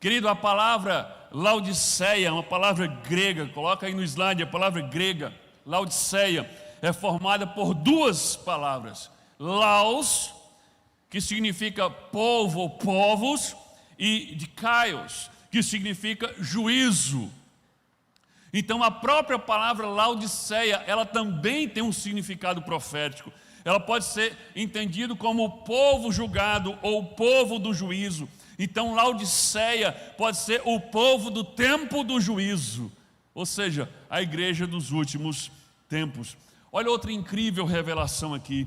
Querido, a palavra Laodiceia é uma palavra grega, coloca aí no slide a palavra grega, Laodiceia, é formada por duas palavras, Laos, que significa povo ou povos, e de Kaios, que significa juízo. Então a própria palavra Laodiceia, ela também tem um significado profético. Ela pode ser entendida como o povo julgado ou o povo do juízo. Então Laodiceia pode ser o povo do tempo do juízo, ou seja, a igreja dos últimos tempos. Olha outra incrível revelação aqui.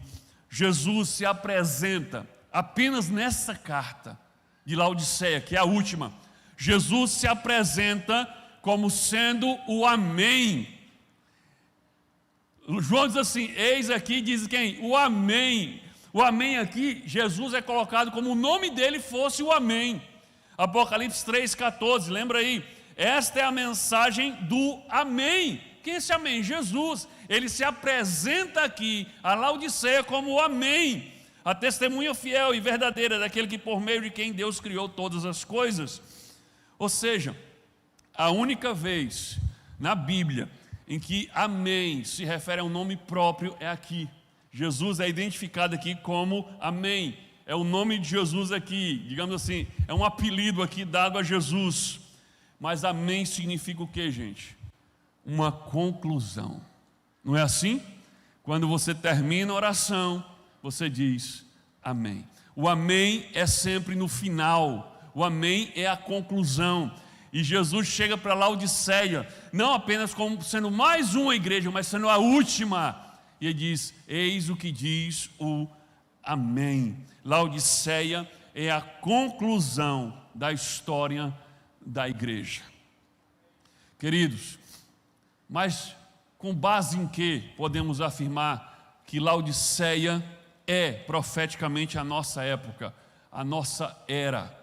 Jesus se apresenta apenas nessa carta de Laodiceia, que é a última. Jesus se apresenta como sendo o Amém. João diz assim, eis aqui, diz quem? O Amém. O Amém aqui, Jesus é colocado como o nome dele fosse o Amém. Apocalipse 3,14, lembra aí? Esta é a mensagem do Amém. Quem é esse Amém? Jesus. Ele se apresenta aqui a Laodiceia como o Amém, a testemunha fiel e verdadeira daquele que por meio de quem Deus criou todas as coisas. Ou seja, a única vez na Bíblia em que Amém se refere a um nome próprio é aqui. Jesus é identificado aqui como Amém. É o nome de Jesus aqui, digamos assim, é um apelido aqui dado a Jesus. Mas Amém significa o que, gente? Uma conclusão. Não é assim? Quando você termina a oração, você diz Amém. O Amém é sempre no final. O Amém é a conclusão. E Jesus chega para Laodiceia, não apenas como sendo mais uma igreja, mas sendo a última. E ele diz, eis o que diz o Amém. Laodiceia é a conclusão da história da igreja. Queridos, mas com base em que podemos afirmar que Laodiceia é profeticamente a nossa época, a nossa era?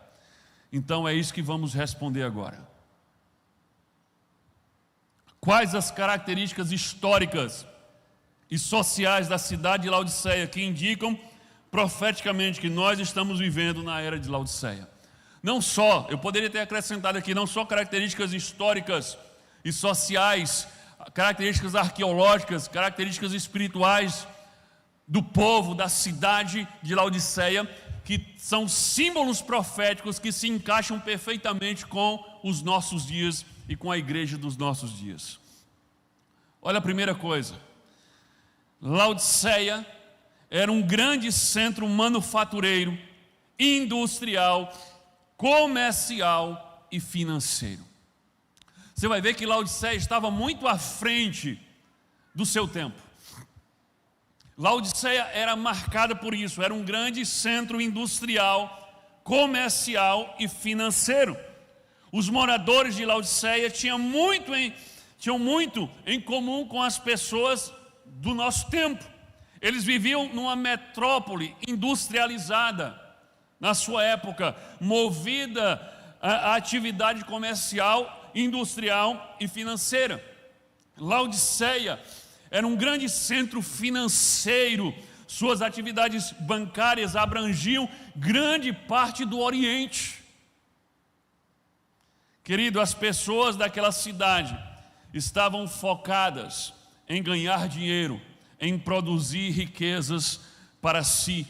Então é isso que vamos responder agora. Quais as características históricas e sociais da cidade de Laodiceia que indicam profeticamente que nós estamos vivendo na era de Laodiceia? Não só, eu poderia ter acrescentado aqui, não só características históricas e sociais, características arqueológicas, características espirituais do povo, da cidade de Laodiceia, que são símbolos proféticos que se encaixam perfeitamente com os nossos dias e com a igreja dos nossos dias. Olha a primeira coisa, Laodiceia era um grande centro manufatureiro, industrial, comercial e financeiro. Você vai ver que Laodiceia estava muito à frente do seu tempo. Laodiceia era marcada por isso, era um grande centro industrial, comercial e financeiro. Os moradores de Laodiceia tinham muito em comum com as pessoas do nosso tempo. Eles viviam numa metrópole industrializada, na sua época, movida à atividade comercial, industrial e financeira. Laodiceia era um grande centro financeiro, suas atividades bancárias abrangiam grande parte do Oriente. Querido, as pessoas daquela cidade estavam focadas em ganhar dinheiro, em produzir riquezas para si.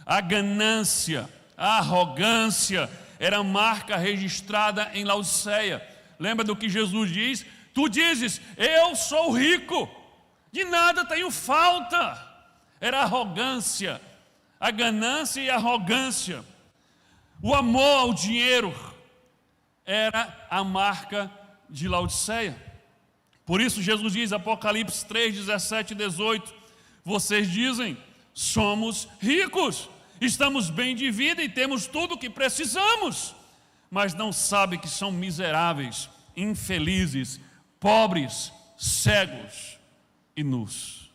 A ganância, a arrogância era marca registrada em Laodiceia. Lembra do que Jesus diz? Tu dizes, eu sou rico, de nada tenho falta. Era a arrogância, a ganância e a arrogância. O amor ao dinheiro era a marca de Laodiceia. Por isso Jesus diz, Apocalipse 3, 17 e 18, vocês dizem, somos ricos, estamos bem de vida e temos tudo o que precisamos, mas não sabem que são miseráveis, infelizes, pobres, cegos e nus.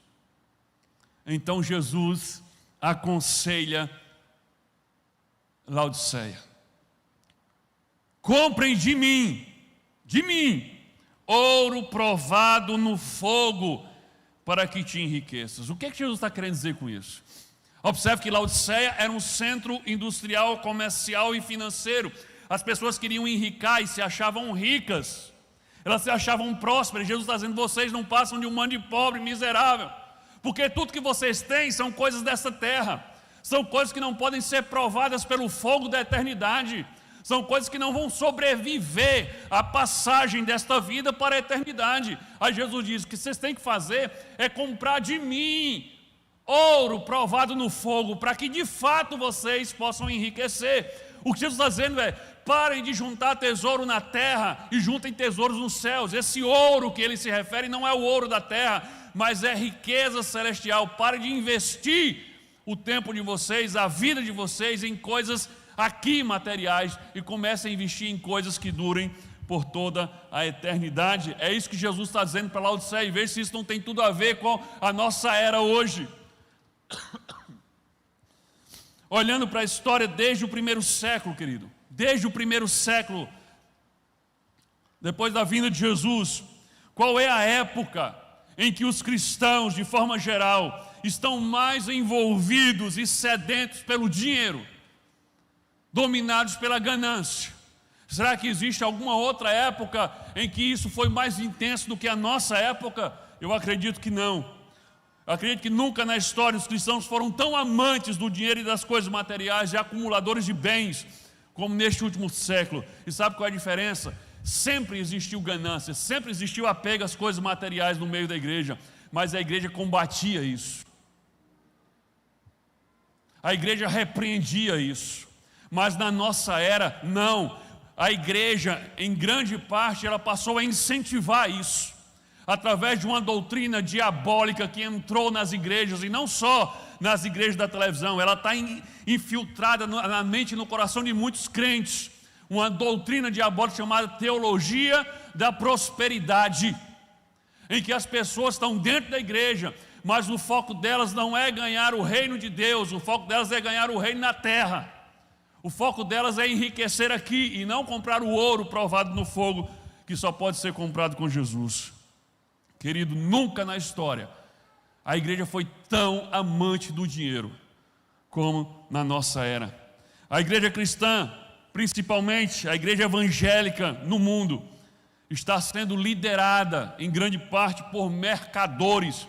Então Jesus aconselha Laodiceia: comprem de mim, ouro provado no fogo, para que te enriqueças. O que é que Jesus está querendo dizer com isso? Observe que Laodiceia era um centro industrial, comercial e financeiro. As pessoas queriam enricar e se achavam ricas. Elas se achavam prósperas. Jesus está dizendo: vocês não passam de um bando de pobre, miserável. Porque tudo que vocês têm são coisas dessa terra. São coisas que não podem ser provadas pelo fogo da eternidade. São coisas que não vão sobreviver à passagem desta vida para a eternidade. Aí Jesus diz: o que vocês têm que fazer é comprar de mim ouro provado no fogo, para que de fato vocês possam enriquecer. O que Jesus está dizendo é: parem de juntar tesouro na terra e juntem tesouros nos céus. Esse ouro que ele se refere não é o ouro da terra, mas é riqueza celestial. Parem de investir o tempo de vocês, a vida de vocês em coisas aqui materiais e comecem a investir em coisas que durem por toda a eternidade. É isso que Jesus está dizendo para Laodiceia, e veja se isso não tem tudo a ver com a nossa era hoje. Olhando para a história desde o primeiro século, querido, desde o primeiro século, depois da vinda de Jesus, qual é a época em que os cristãos, de forma geral, estão mais envolvidos e sedentos pelo dinheiro, dominados pela ganância? Será que existe alguma outra época em que isso foi mais intenso do que a nossa época? Eu acredito que não. Eu acredito que nunca na história os cristãos foram tão amantes do dinheiro e das coisas materiais e acumuladores de bens como neste último século. E sabe qual é a diferença? Sempre existiu ganância, sempre existiu apego às coisas materiais no meio da igreja, mas a igreja combatia isso. A igreja repreendia isso. Mas na nossa era, não. A igreja, em grande parte, ela passou a incentivar isso, através de uma doutrina diabólica que entrou nas igrejas, e não só nas igrejas da televisão, ela está infiltrada na mente e no coração de muitos crentes. Uma doutrina diabólica chamada teologia da prosperidade, em que as pessoas estão dentro da igreja, mas o foco delas não é ganhar o reino de Deus, o foco delas é ganhar o reino na terra. O foco delas é enriquecer aqui e não comprar o ouro provado no fogo, que só pode ser comprado com Jesus. Querido, nunca na história a igreja foi tão amante do dinheiro como na nossa era. A igreja cristã, principalmente a igreja evangélica no mundo, está sendo liderada em grande parte por mercadores,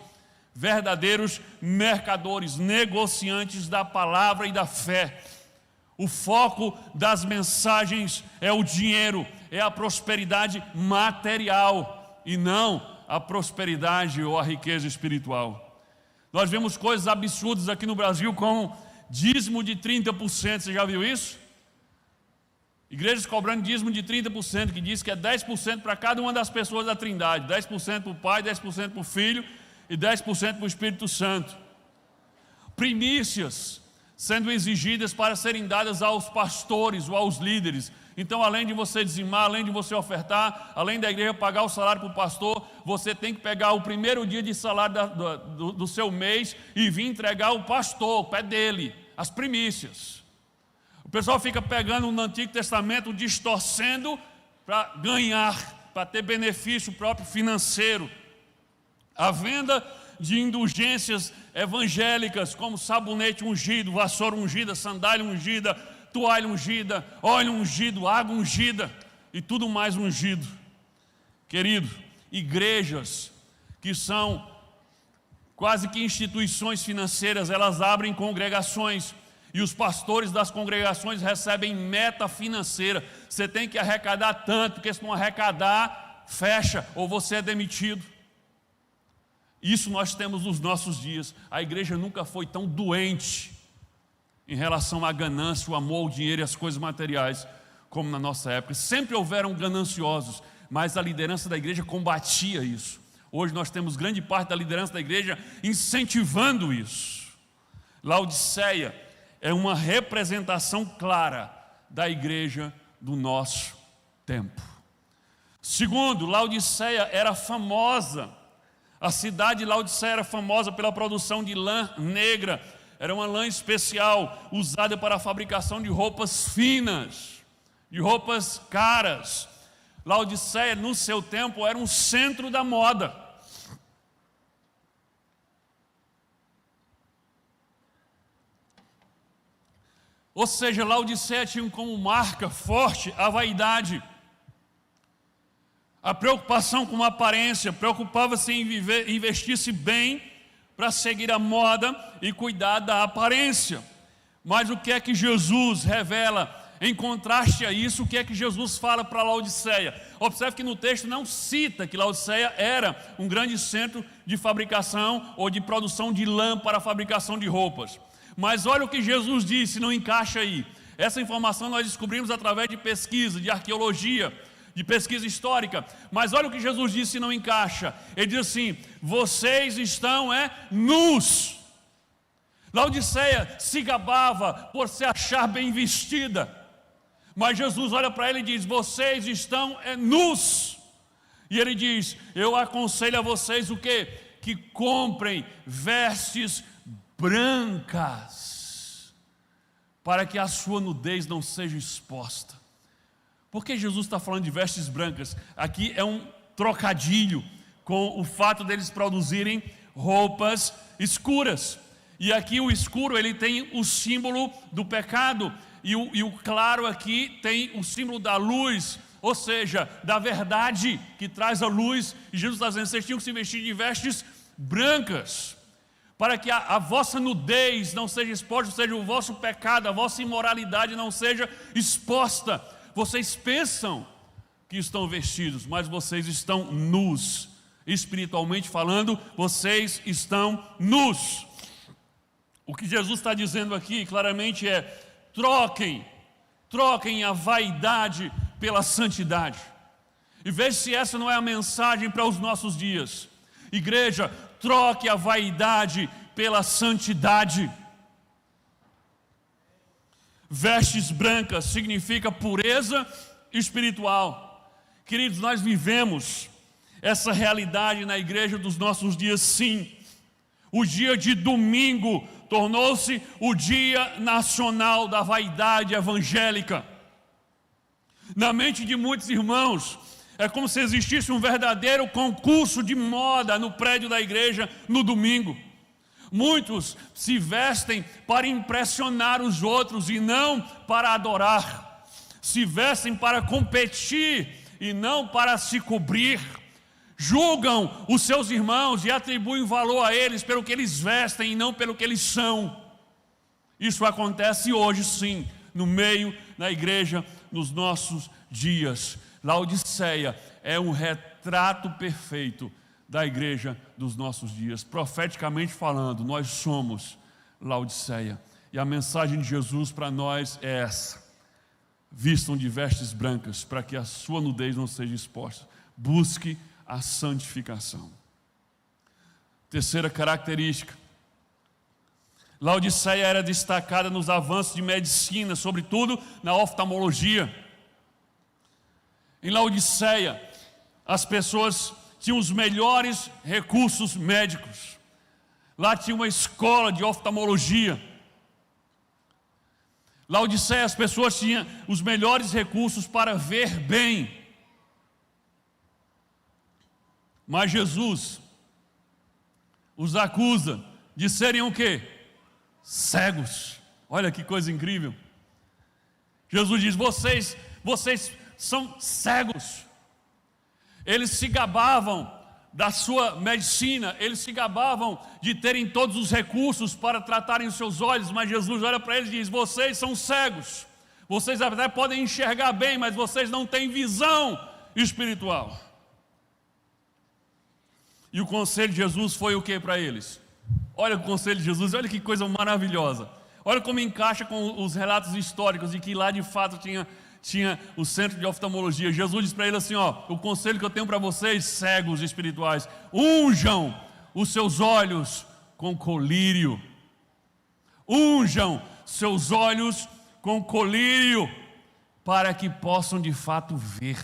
verdadeiros mercadores, negociantes da palavra e da fé. O foco das mensagens é o dinheiro, é a prosperidade material e não a prosperidade ou a riqueza espiritual. Nós vemos coisas absurdas aqui no Brasil como dízimo de 30%, você já viu isso? Igrejas cobrando dízimo de 30%, que diz que é 10% para cada uma das pessoas da Trindade, 10% para o Pai, 10% para o Filho e 10% para o Espírito Santo. Primícias sendo exigidas para serem dadas aos pastores ou aos líderes. Então, além de você dizimar, além de você ofertar, além da igreja pagar o salário para o pastor, você tem que pegar o primeiro dia de salário do seu mês e vir entregar ao pastor, o pé dele, as primícias. O pessoal fica pegando no Antigo Testamento, distorcendo para ganhar, para ter benefício próprio financeiro. A venda de indulgências evangélicas, como sabonete ungido, vassoura ungida, sandália ungida, toalha ungida, óleo ungido, água ungida e tudo mais ungido. Querido, igrejas que são quase que instituições financeiras, elas abrem congregações e os pastores das congregações recebem meta financeira. Você tem que arrecadar tanto, porque se não arrecadar, fecha ou você é demitido. Isso nós temos nos nossos dias. A igreja nunca foi tão doente em relação à ganância, o amor ao dinheiro e às coisas materiais como na nossa época. Sempre houveram gananciosos, mas a liderança da igreja combatia isso. Hoje nós temos grande parte da liderança da igreja incentivando isso. Laodiceia é uma representação clara da igreja do nosso tempo. Segundo, Laodiceia era famosa. A cidade de Laodiceia era famosa pela produção de lã negra. Era uma lã especial, usada para a fabricação de roupas finas, de roupas caras. Laodiceia, no seu tempo, era um centro da moda. Ou seja, Laodiceia tinha como marca forte a vaidade, a preocupação com a aparência, preocupava-se em investir-se bem para seguir a moda e cuidar da aparência. Mas o que é que Jesus revela? Em contraste a isso, o que é que Jesus fala para Laodiceia? Observe que no texto não cita que Laodiceia era um grande centro de fabricação ou de produção de lã para a fabricação de roupas. Mas olha o que Jesus disse, não encaixa aí. Essa informação nós descobrimos através de pesquisa, de arqueologia, de pesquisa histórica. Mas olha o que Jesus disse, não encaixa. Ele diz assim: vocês estão nus. Laodiceia se gabava por se achar bem vestida. Mas Jesus olha para ele e diz: vocês estão nus. E ele diz: eu aconselho a vocês o quê? Que comprem vestes brancas, para que a sua nudez não seja exposta. Por que Jesus está falando de vestes brancas? Aqui é um trocadilho com o fato deles produzirem roupas escuras. E aqui o escuro ele tem o símbolo do pecado, e o claro aqui tem o símbolo da luz, ou seja, da verdade que traz a luz. E Jesus está dizendo: vocês tinham que se vestir de vestes brancas, para que a vossa nudez não seja exposta, ou seja, o vosso pecado, a vossa imoralidade não seja exposta. Vocês pensam que estão vestidos, mas vocês estão nus. Espiritualmente falando, vocês estão nus. O que Jesus está dizendo aqui claramente é: troquem a vaidade pela santidade. E veja se essa não é a mensagem para os nossos dias. Igreja, troque a vaidade pela santidade. Vestes brancas significa pureza espiritual. Queridos, nós vivemos essa realidade na igreja dos nossos dias, sim. O dia de domingo tornou-se o dia nacional da vaidade evangélica. Na mente de muitos irmãos, é como se existisse um verdadeiro concurso de moda no prédio da igreja no domingo. Muitos se vestem para impressionar os outros e não para adorar. Se vestem para competir e não para se cobrir. Julgam os seus irmãos e atribuem valor a eles pelo que eles vestem e não pelo que eles são. Isso acontece hoje, sim, no meio da igreja, nos nossos dias. Laodiceia é um retrato perfeito da igreja dos nossos dias. Profeticamente falando, nós somos Laodiceia. E a mensagem de Jesus para nós é essa: vistam de vestes brancas, para que a sua nudez não seja exposta. Busque a santificação. Terceira característica: Laodiceia era destacada nos avanços de medicina, sobretudo na oftalmologia. Em Laodiceia, as pessoas tinham os melhores recursos médicos. Lá tinha uma escola de oftalmologia. Laodiceia, as pessoas tinham os melhores recursos para ver bem. Mas Jesus os acusa de serem o quê? Cegos. Olha que coisa incrível. Jesus diz: vocês são cegos. Eles se gabavam da sua medicina, eles se gabavam de terem todos os recursos para tratarem os seus olhos, mas Jesus olha para eles e diz: vocês são cegos. Vocês até podem enxergar bem, mas vocês não têm visão espiritual. E o conselho de Jesus foi o que para eles? Olha o conselho de Jesus, olha que coisa maravilhosa. Olha como encaixa com os relatos históricos de que lá de fato tinha o centro de oftalmologia. Jesus diz para ele assim: o conselho que eu tenho para vocês, cegos espirituais, unjam os seus olhos com colírio. Unjam seus olhos com colírio, para que possam de fato ver.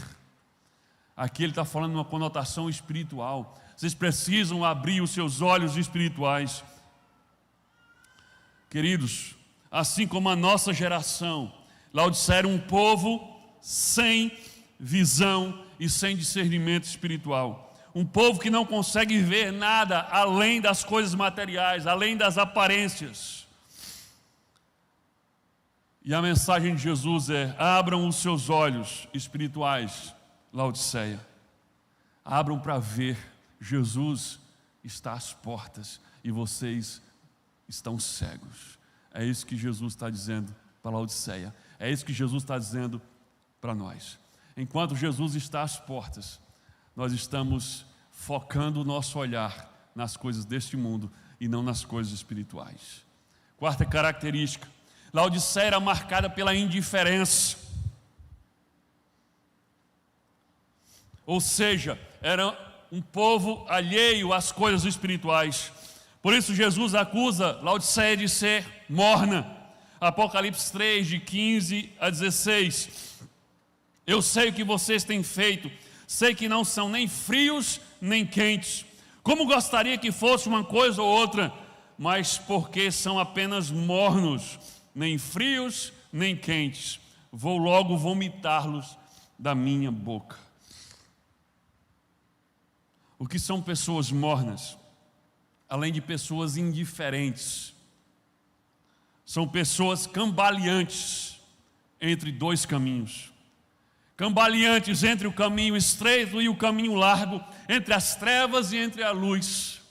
Aqui ele está falando uma conotação espiritual. Vocês precisam abrir os seus olhos espirituais. Queridos, assim como a nossa geração, Laodiceia era um povo sem visão e sem discernimento espiritual. Um povo que não consegue ver nada além das coisas materiais, além das aparências. E a mensagem de Jesus é: abram os seus olhos espirituais, Laodiceia. Abram para ver, Jesus está às portas e vocês estão cegos. É isso que Jesus está dizendo para Laodiceia. É isso que Jesus está dizendo para nós. Enquanto Jesus está às portas, nós estamos focando o nosso olhar nas coisas deste mundo e não nas coisas espirituais. Quarta característica: Laodiceia era marcada pela indiferença. Ou seja, era um povo alheio às coisas espirituais. Por isso Jesus acusa Laodiceia de ser morna. Apocalipse 3, de 15 a 16. Eu sei o que vocês têm feito, sei que não são nem frios nem quentes. Como gostaria que fosse uma coisa ou outra, mas porque são apenas mornos, nem frios nem quentes, vou logo vomitá-los da minha boca. O que são pessoas mornas? Além de pessoas indiferentes, são pessoas cambaleantes entre dois caminhos. Cambaleantes entre o caminho estreito e o caminho largo, entre as trevas e entre a luz.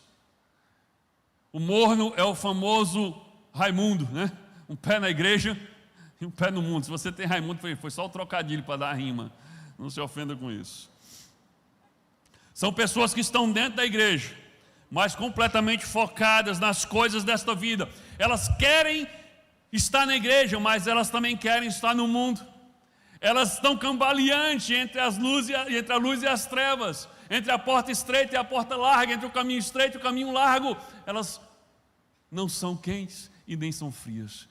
O morno é o famoso Raimundo, né? Um pé na igreja e um pé no mundo. Se você tem Raimundo, foi só o trocadilho para dar a rima. Não se ofenda com isso. São pessoas que estão dentro da igreja, mas completamente focadas nas coisas desta vida. Elas querem estar na igreja, mas elas também querem estar no mundo. Elas estão cambaleantes entre a luz e as trevas, entre a porta estreita e a porta larga, entre o caminho estreito e o caminho largo. Elas não são quentes e nem são frias.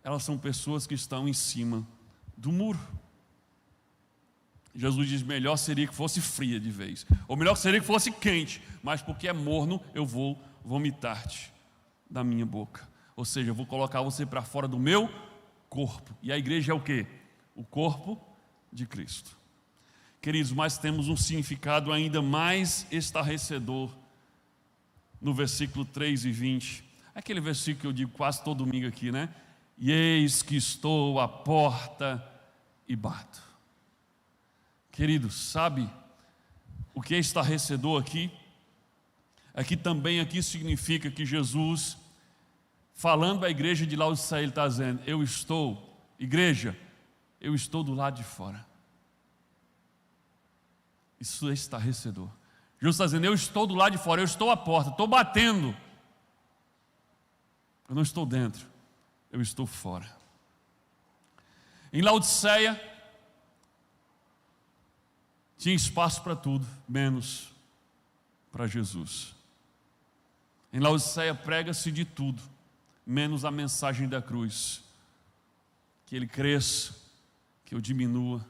Elas são pessoas que estão em cima do muro. Jesus diz: melhor seria que fosse fria de vez, ou melhor seria que fosse quente, mas porque é morno eu vou vomitar-te da minha boca. Ou seja, eu vou colocar você para fora do meu corpo. E a igreja é o quê? O corpo de Cristo. Queridos, mas temos um significado ainda mais estarrecedor no versículo 3 e 20. Aquele versículo que eu digo quase todo domingo aqui, né? E eis que estou à porta e bato. Queridos, sabe o que é estarrecedor aqui? É que também aqui significa que Jesus, falando à igreja de Laodiceia, ele está dizendo: eu estou, igreja, eu estou do lado de fora. Isso é estarrecedor. Jesus está dizendo: eu estou do lado de fora, eu estou à porta, estou batendo. Eu não estou dentro, eu estou fora. Em Laodiceia, tinha espaço para tudo, menos para Jesus. Em Laodiceia prega-se de tudo, menos a mensagem da cruz. Que ele cresça, que eu diminua,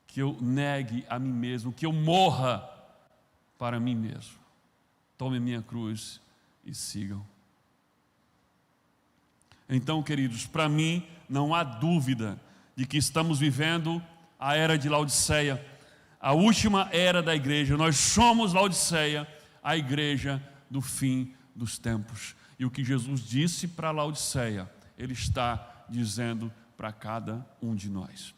que eu negue a mim mesmo, que eu morra para mim mesmo. Tome a minha cruz e sigam. Então, queridos, para mim não há dúvida de que estamos vivendo a era de Laodiceia, a última era da igreja. Nós somos Laodiceia, a igreja do fim dos tempos. E o que Jesus disse para Laodiceia, ele está dizendo para cada um de nós.